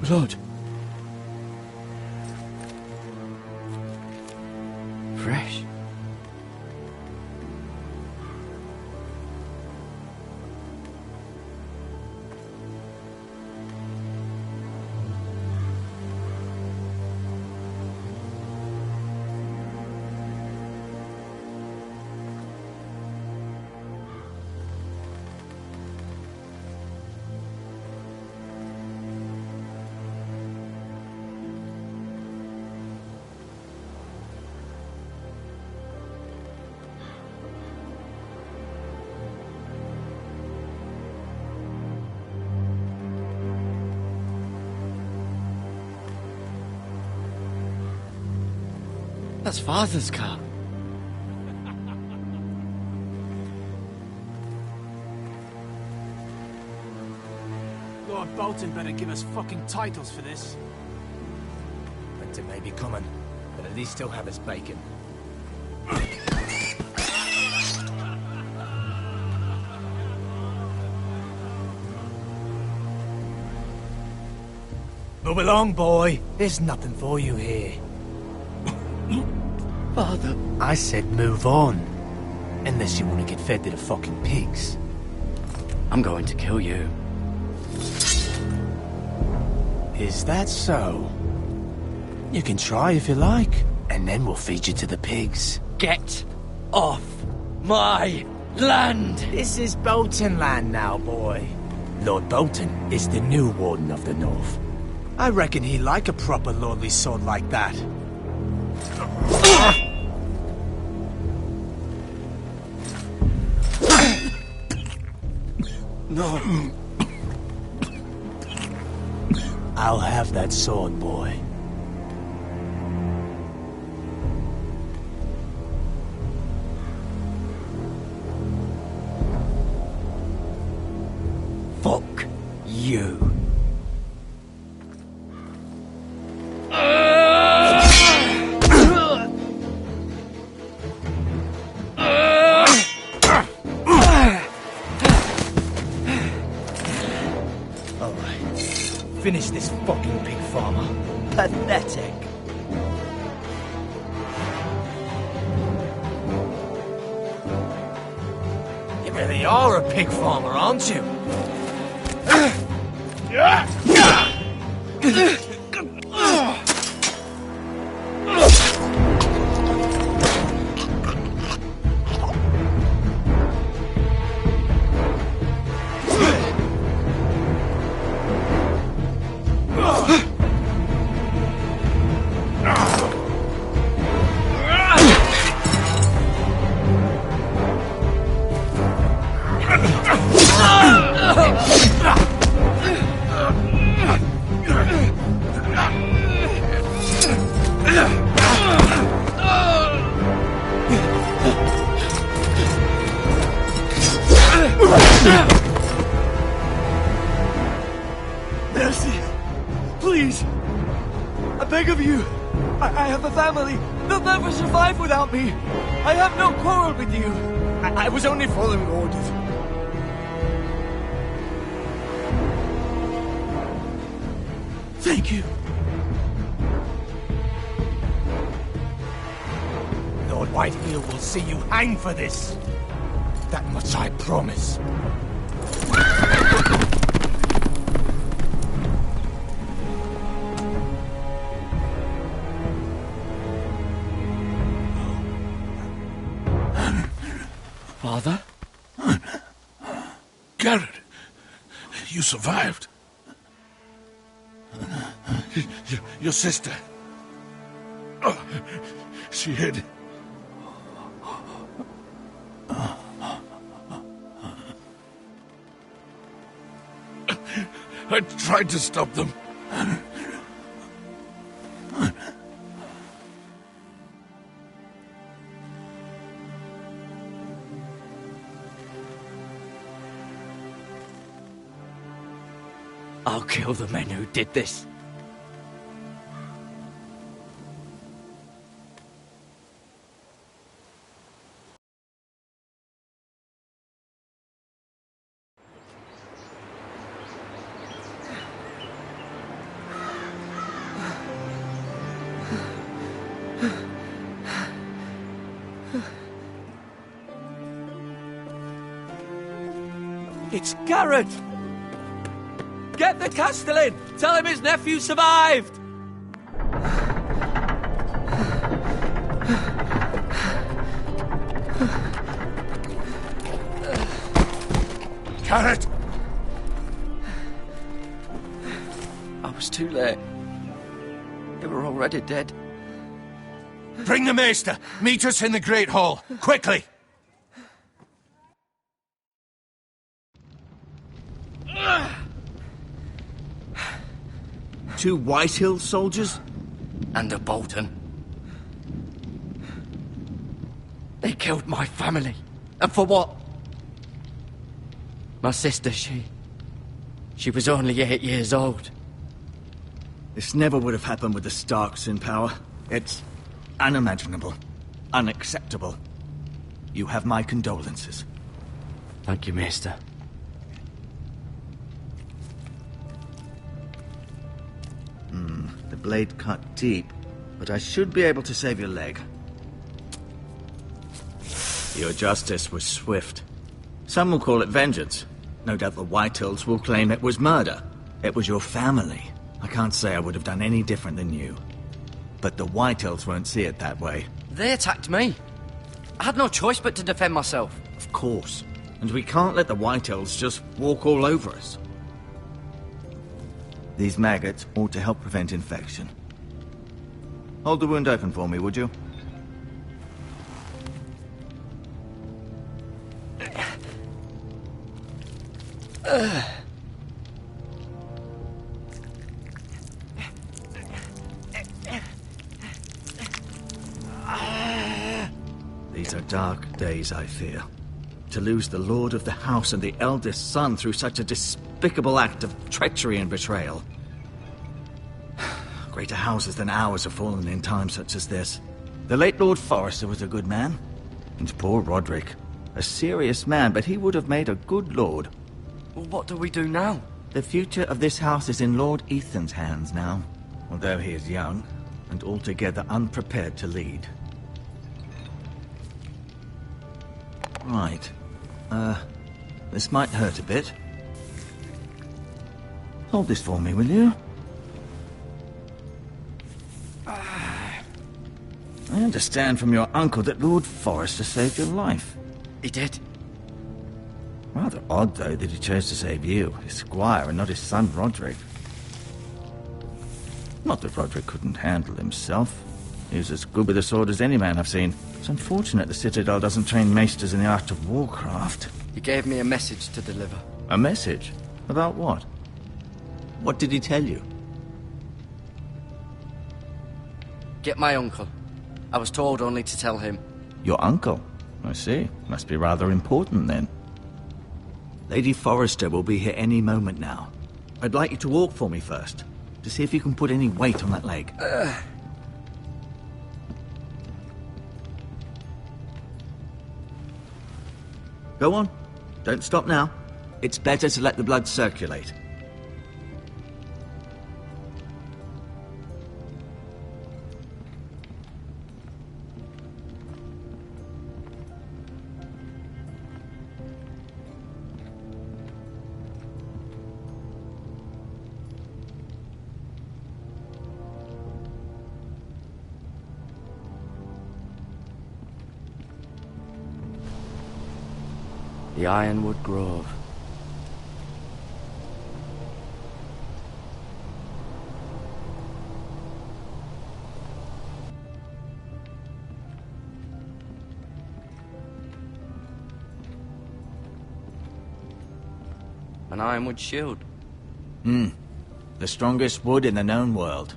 Blood. Fresh. That's Father's car. Lord Bolton better give us fucking titles for this. Winter may be coming, but at least he'll have his bacon. Move along, boy. There's nothing for you here. Father. I said move on. Unless you want to get fed to the fucking pigs. I'm going to kill you. Is that so? You can try if you like, and then we'll feed you to the pigs. Get off my land! This is Bolton land now, boy. Lord Bolton is the new Warden of the North. I reckon he'd like a proper lordly sword like that. No. I'll have that sword, boy. Fuck you. Finish this fucking pig farmer. Pathetic. You really are a pig farmer, aren't you? Mercy! Please! I beg of you! I have a family! They'll never survive without me! I have no quarrel with you! I was only following orders. Thank you. Lord Whitehill will see you hang for this. That much I promise. Father? Garrett, you survived. Your sister. Oh, she hid. I tried to stop them. I'll kill the men who did this. It's Garrett! Get the Castellan! Tell him his nephew survived! Garrett! I was too late. They were already dead. Bring the Maester! Meet us in the Great Hall! Quickly! Two Whitehill soldiers? And a Bolton. They killed my family. And for what? My sister, she was only 8 years old. This never would have happened with the Starks in power. It's unimaginable. Unacceptable. You have my condolences. Thank you, Maester. The blade cut deep, but I should be able to save your leg. Your justice was swift. Some will call it vengeance. No doubt the Whitehills will claim it was murder. It was your family. I can't say I would have done any different than you. But the Whitehills won't see it that way. They attacked me. I had no choice but to defend myself. Of course. And we can't let the Whitehills just walk all over us. These maggots ought to help prevent infection. Hold the wound open for me, would you? These are dark days, I fear. To lose the lord of the house and the eldest son through such a despicable act of treachery and betrayal. Greater houses than ours have fallen in times such as this. The late Lord Forrester was a good man. And poor Roderick. A serious man, but he would have made a good lord. Well, what do we do now? The future of this house is in Lord Ethan's hands now. Although he is young, and altogether unprepared to lead. Right. This might hurt a bit. Hold this for me, will you? I understand from your uncle that Lord Forrester saved your life. He did. Rather odd, though, that he chose to save you, his squire, and not his son Roderick. Not that Roderick couldn't handle himself. He was as good with a sword as any man I've seen. It's unfortunate the Citadel doesn't train maesters in the art of warcraft. He gave me a message to deliver. A message? About what? What did he tell you? Get my uncle. I was told only to tell him. Your uncle? I see. Must be rather important, then. Lady Forrester will be here any moment now. I'd like you to walk for me first, to see if you can put any weight on that leg. Go on. Don't stop now. It's better to let the blood circulate. The Ironwood Grove. An ironwood shield. The strongest wood in the known world.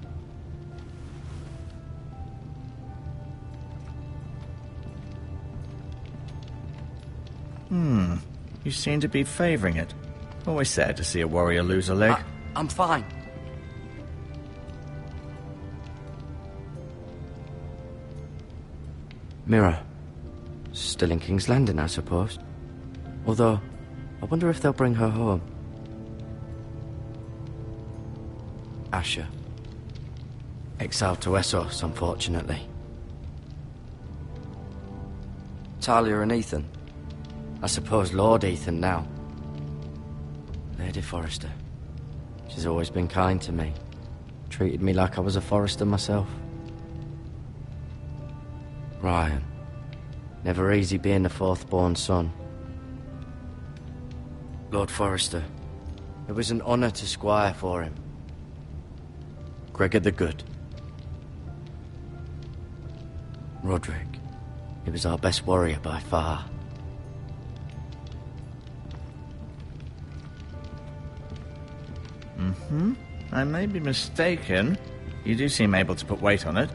You seem to be favoring it. Always sad to see a warrior lose a leg. I'm fine. Mirror. Still in King's Landing, I suppose. Although, I wonder if they'll bring her home. Asher. Exiled to Essos, unfortunately. Talia and Ethan. I suppose Lord Ethan now. Lady Forrester. She's always been kind to me. Treated me like I was a Forrester myself. Ryan. Never easy being the fourth-born son. Lord Forrester. It was an honor to squire for him. Gregor the Good. Roderick. He was our best warrior by far. I may be mistaken. You do seem able to put weight on it.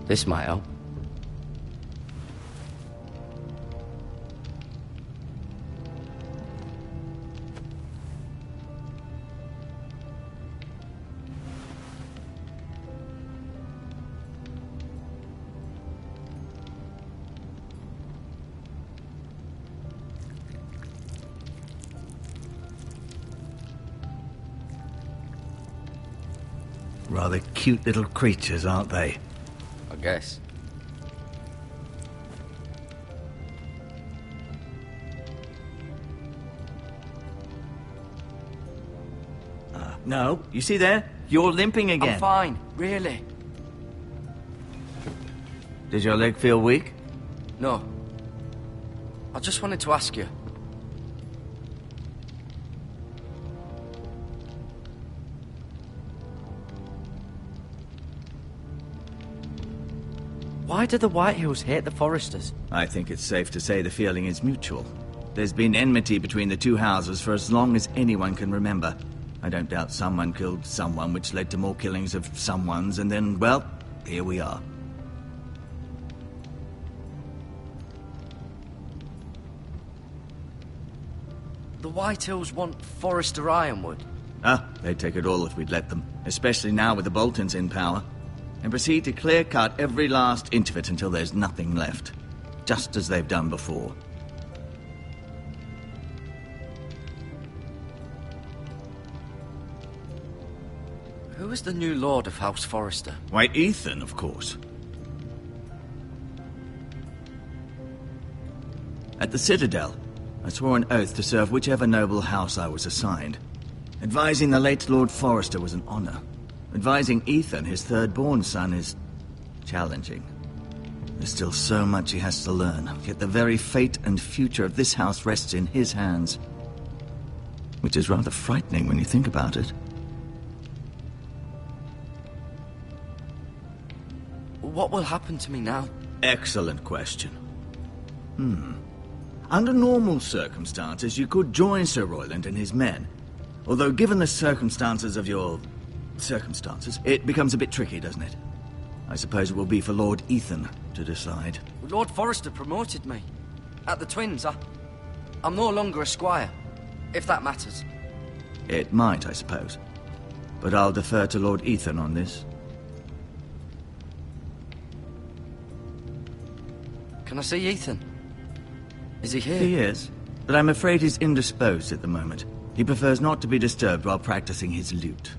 This might help. Rather cute little creatures, aren't they? I guess. No, you see there? You're limping again. I'm fine, really. Does your leg feel weak? No. I just wanted to ask you. Why do the Whitehills hate the Forresters? I think it's safe to say the feeling is mutual. There's been enmity between the two houses for as long as anyone can remember. I don't doubt someone killed someone, which led to more killings of someones, and then, well, here we are. The Whitehills want Forrester Ironwood. They'd take it all if we'd let them, especially now with the Boltons in power, and proceed to clear-cut every last inch of it until there's nothing left, just as they've done before. Who is the new Lord of House Forrester? Why, Ethan, of course. At the Citadel, I swore an oath to serve whichever noble house I was assigned. Advising the late Lord Forrester was an honor. Advising Ethan, his third-born son, is challenging. There's still so much he has to learn, yet the very fate and future of this house rests in his hands. Which is rather frightening when you think about it. What will happen to me now? Excellent question. Under normal circumstances, you could join Sir Royland and his men. Although, given the circumstances of your... circumstances, it becomes a bit tricky, doesn't it? I suppose it will be for Lord Ethan to decide. Lord Forrester promoted me. At the Twins, I'm no longer a squire, if that matters. It might, I suppose. But I'll defer to Lord Ethan on this. Can I see Ethan? Is he here? He is, but I'm afraid he's indisposed at the moment. He prefers not to be disturbed while practicing his lute.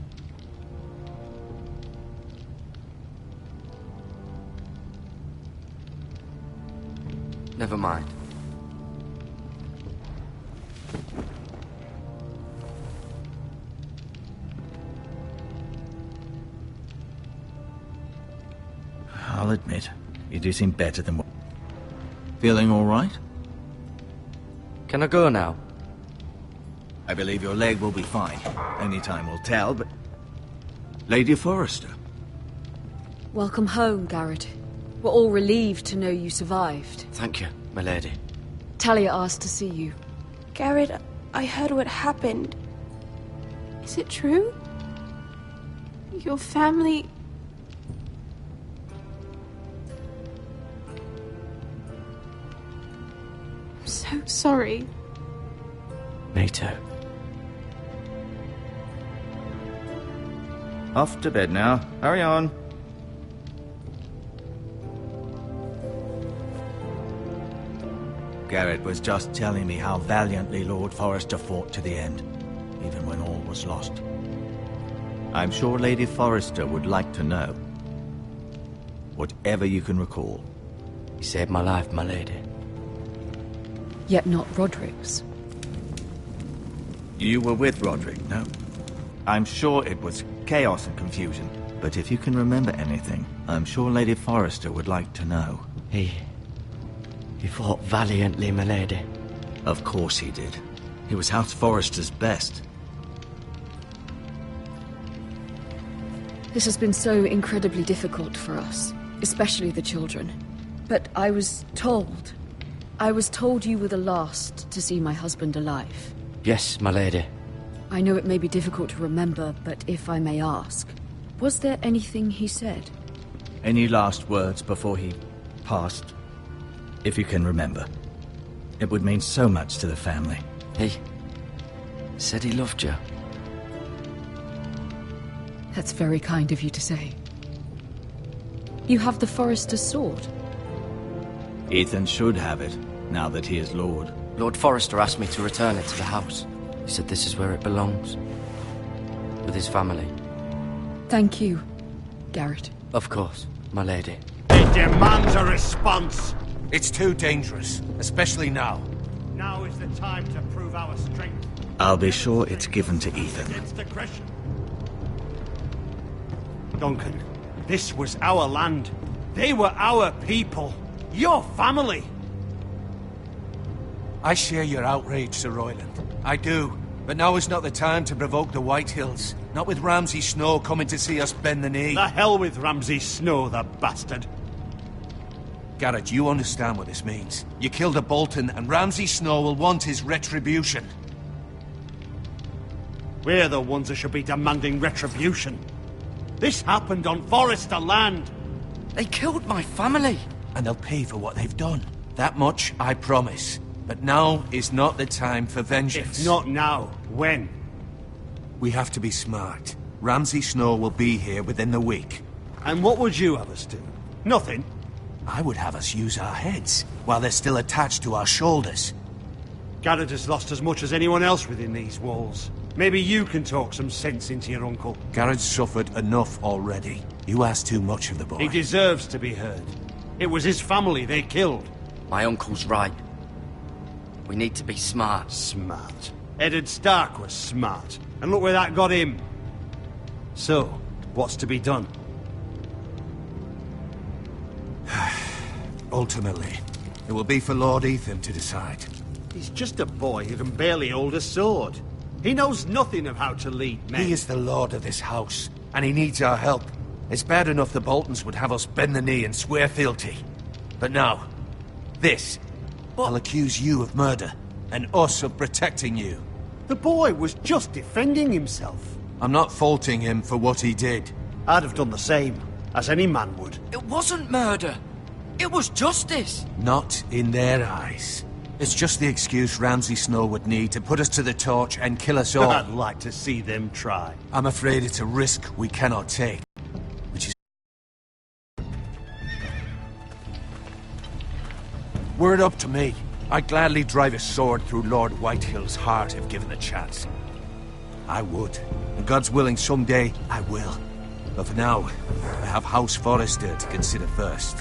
Never mind. I'll admit, you do seem better than what... Feeling all right? Can I go now? I believe your leg will be fine. Only time will tell, but... Lady Forrester. Welcome home, Garrett. We're all relieved to know you survived. Thank you, my lady. Talia asked to see you. Garrett, I heard what happened. Is it true? Your family... I'm so sorry. Me too. Off to bed now. Hurry on. Garrett was just telling me how valiantly Lord Forrester fought to the end, even when all was lost. I'm sure Lady Forrester would like to know. Whatever you can recall. He saved my life, my lady. Yet not Roderick's. You were with Roderick, no? I'm sure it was chaos and confusion, but if you can remember anything, I'm sure Lady Forrester would like to know. He fought valiantly, my lady. Of course he did. He was House Forrester's best. This has been so incredibly difficult for us, especially the children. But I was told you were the last to see my husband alive. Yes, my lady. I know it may be difficult to remember, but if I may ask, was there anything he said? Any last words before he passed? If you can remember. It would mean so much to the family. He said he loved you. That's very kind of you to say. You have the Forrester's sword. Ethan should have it, now that he is Lord. Lord Forrester asked me to return it to the house. He said this is where it belongs. With his family. Thank you, Garrett. Of course, my lady. It demands a response. It's too dangerous, especially now. Now is the time to prove our strength. I'll be sure it's given to Ethan. Against aggression. Duncan, this was our land. They were our people. Your family. I share your outrage, Sir Royland. I do. But now is not the time to provoke the Whitehills. Not with Ramsay Snow coming to see us bend the knee. The hell with Ramsay Snow, the bastard. Garrett, you understand what this means. You killed a Bolton, and Ramsay Snow will want his retribution. We're the ones that should be demanding retribution. This happened on Forrester land. They killed my family. And they'll pay for what they've done. That much I promise. But now is not the time for vengeance. If not now, when? We have to be smart. Ramsay Snow will be here within the week. And what would you have us do? Nothing. I would have us use our heads, while they're still attached to our shoulders. Garrett has lost as much as anyone else within these walls. Maybe you can talk some sense into your uncle. Garrett's suffered enough already. You ask too much of the boy. He deserves to be heard. It was his family they killed. My uncle's right. We need to be smart. Smart. Eddard Stark was smart. And look where that got him. So, what's to be done? Ultimately, it will be for Lord Ethan to decide. He's just a boy who can barely hold a sword. He knows nothing of how to lead men. He is the lord of this house, and he needs our help. It's bad enough the Boltons would have us bend the knee and swear fealty. But now, this. I'll accuse you of murder, and us of protecting you. The boy was just defending himself. I'm not faulting him for what he did. I'd have done the same, as any man would. It wasn't murder. It was justice. Not in their eyes. It's just the excuse Ramsay Snow would need to put us to the torch and kill us all. I'd like to see them try. I'm afraid it's a risk we cannot take. Which is... Were it up to me, I'd gladly drive a sword through Lord Whitehill's heart if given the chance. I would. And God's willing, someday I will. But for now, I have House Forrester to consider first.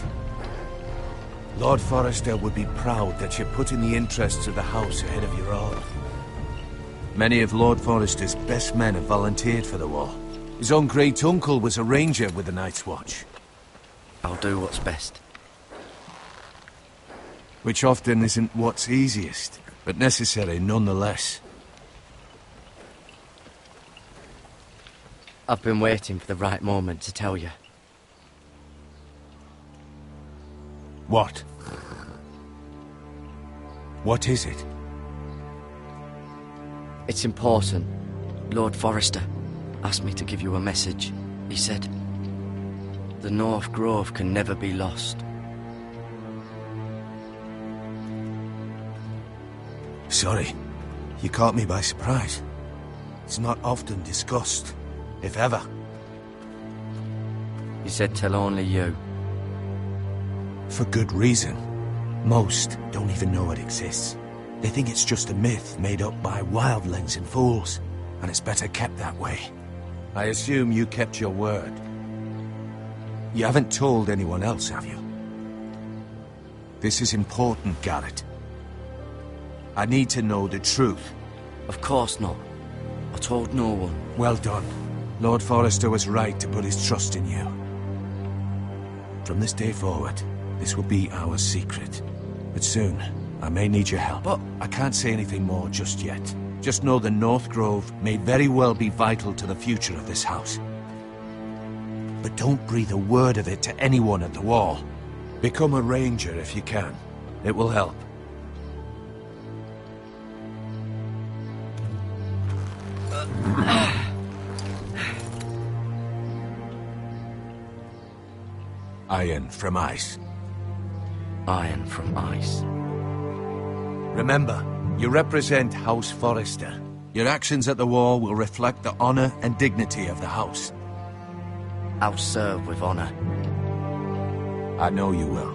Lord Forrester would be proud that you're putting the interests of the house ahead of your own. Many of Lord Forrester's best men have volunteered for the war. His own great-uncle was a ranger with the Night's Watch. I'll do what's best. Which often isn't what's easiest, but necessary nonetheless. I've been waiting for the right moment to tell you. What? What is it? It's important. Lord Forrester asked me to give you a message. He said, the North Grove can never be lost. Sorry, you caught me by surprise. It's not often discussed, if ever. He said tell only you. For good reason. Most don't even know it exists. They think it's just a myth made up by wildlings and fools, and it's better kept that way. I assume you kept your word. You haven't told anyone else, have you? This is important, Garrett. I need to know the truth. Of course not. I told no one. Well done. Lord Forrester was right to put his trust in you. From this day forward, this will be our secret. But soon, I may need your help. But I can't say anything more just yet. Just know the North Grove may very well be vital to the future of this house. But don't breathe a word of it to anyone at the Wall. Become a ranger if you can. It will help. Iron from ice. Iron from ice. Remember, you represent House Forrester. Your actions at the Wall will reflect the honor and dignity of the house. I'll serve with honor. I know you will.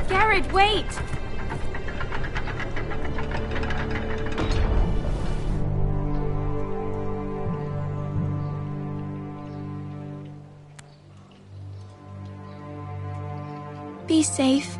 Garrett, wait! Be safe.